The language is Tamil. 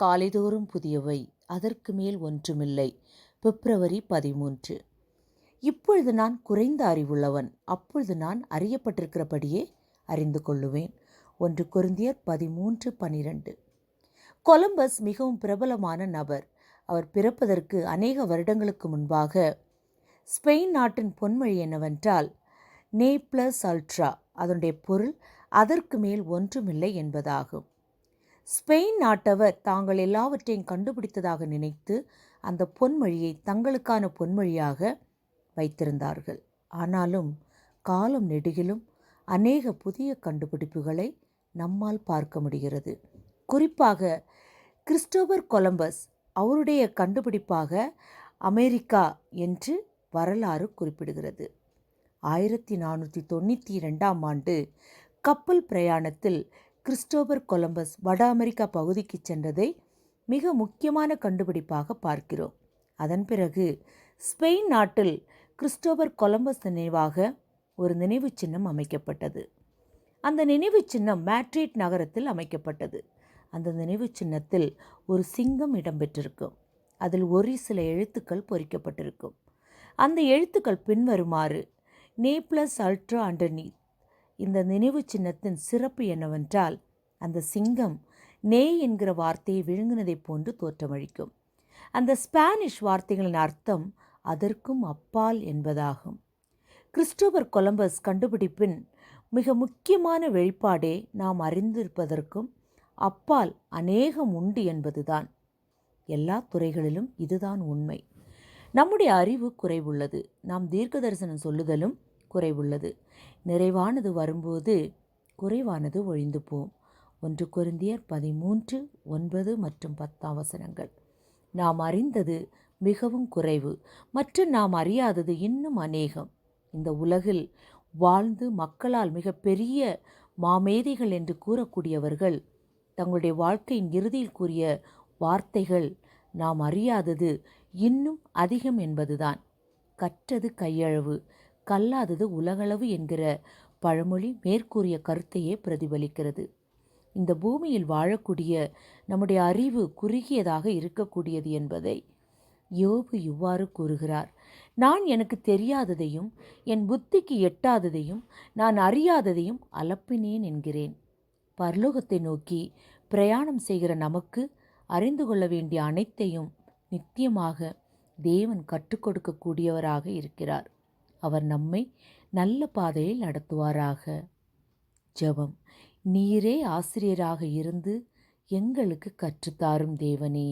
காலைதோறும் புதியவை, அதற்கு மேல் ஒன்றுமில்லை. பிப்ரவரி 13. இப்பொழுது நான் குறைந்த அறிவுள்ளவன், அப்பொழுது நான் அறியப்பட்டிருக்கிறபடியே அறிந்து கொள்ளுவேன். 1 கொரிந்தியர் 13:12. கொலம்பஸ் மிகவும் பிரபலமான நபர். அவர் பிறப்பதற்கு அநேக வருடங்களுக்கு முன்பாக ஸ்பெயின் நாட்டின் பொன்மொழி என்னவென்றால் நே பிளஸ் அல்ட்ரா, அதனுடைய பொருள் அதற்கு மேல் ஒன்றுமில்லை என்பதாகும். ஸ்பெயின் நாட்டவர் தாங்கள் எல்லாவற்றையும் கண்டுபிடித்ததாக நினைத்து அந்த பொன்மொழியை தங்களுக்கான பொன்மொழியாக வைத்திருந்தார்கள். ஆனாலும் காலம் நெடுகிலும் அநேக புதிய கண்டுபிடிப்புகளை நம்மால் பார்க்க முடிகிறது. குறிப்பாக கிறிஸ்டோபர் கொலம்பஸ், அவருடைய கண்டுபிடிப்பாக அமெரிக்கா என்று வரலாறு குறிப்பிடுகிறது. 1492ஆம் ஆண்டு கப்பல் பிரயாணத்தில் கிறிஸ்டோபர் கொலம்பஸ் வட அமெரிக்கா பகுதிக்கு சென்றதை மிக முக்கியமான கண்டுபிடிப்பாக பார்க்கிறோம். அதன் பிறகு ஸ்பெயின் நாட்டில் கிறிஸ்டோபர் கொலம்பஸ் நினைவாக ஒரு நினைவு சின்னம் அமைக்கப்பட்டது. அந்த நினைவு சின்னம் மேட்ரிட் நகரத்தில் அமைக்கப்பட்டது. அந்த நினைவு சின்னத்தில் ஒரு சிங்கம் இடம்பெற்றிருக்கும். அதில் ஒரு சில எழுத்துக்கள் பொறிக்கப்பட்டிருக்கும். அந்த எழுத்துக்கள் பின்வருமாறு: நே பிளஸ் அல்ட்ரா அண்டர்நீத். இந்த நினைவு சின்னத்தின் சிறப்பு என்னவென்றால், அந்த சிங்கம் நே என்கிற வார்த்தையை விழுங்கினதை போன்று தோற்றமளிக்கும். அந்த ஸ்பானிஷ் வார்த்தைகளின் அர்த்தம் அதற்கும் அப்பால் என்பதாகும். கிறிஸ்டோபர் கொலம்பஸ் கண்டுபிடிப்பின் மிக முக்கியமான வெளிப்பாடே நாம் அறிந்திருப்பதற்கும் அப்பால் அநேகம் உண்டு என்பதுதான். எல்லா துறைகளிலும் இதுதான் உண்மை. நம்முடைய அறிவு குறைவுள்ளது. நாம் தீர்க்க தரிசனம் சொல்லுதலும் குறைவுள்ளது. நிறைவானது வரும்போது குறைவானது ஒழிந்து போம். 1 கொரிந்தியர் 13:9 மற்றும் 10 நாம் அறிந்தது மிகவும் குறைவு மற்றும் நாம் அறியாதது இன்னும் அநேகம். இந்த உலகில் வாழ்ந்து மக்களால் மிக பெரிய மாமேதைகள் என்று கூறக்கூடியவர்கள் தங்களுடைய வாழ்க்கையின் இறுதியில் கூறிய வார்த்தைகள் நாம் அறியாதது இன்னும் அதிகம் என்பதுதான். கற்றது கையளவு, கல்லாதது உலகளவு என்கிற பழமொழி மேற்கூறிய கருத்தையே பிரதிபலிக்கிறது. இந்த பூமியில் வாழக்கூடிய நம்முடைய அறிவு குறுகியதாக இருக்கக்கூடியது என்பதை யோபு இவ்வாறு கூறுகிறார்: நான் எனக்கு தெரியாததையும் என் புத்திக்கு எட்டாததையும் நான் அறியாததையும் அலப்பினேன் என்கிறேன். பரலோகத்தை நோக்கி பிரயாணம் செய்கிற நமக்கு அறிந்து கொள்ள வேண்டிய அனைத்தையும் நித்தியமாக தேவன் கற்றுக் கொடுக்கக்கூடியவராக இருக்கிறார். அவர் நம்மை நல்ல பாதையில் நடத்துவாராக. ஜெபம். நீரே ஆசிரியராக இருந்து எங்களுக்கு கற்றுத்தாரும் தேவனே.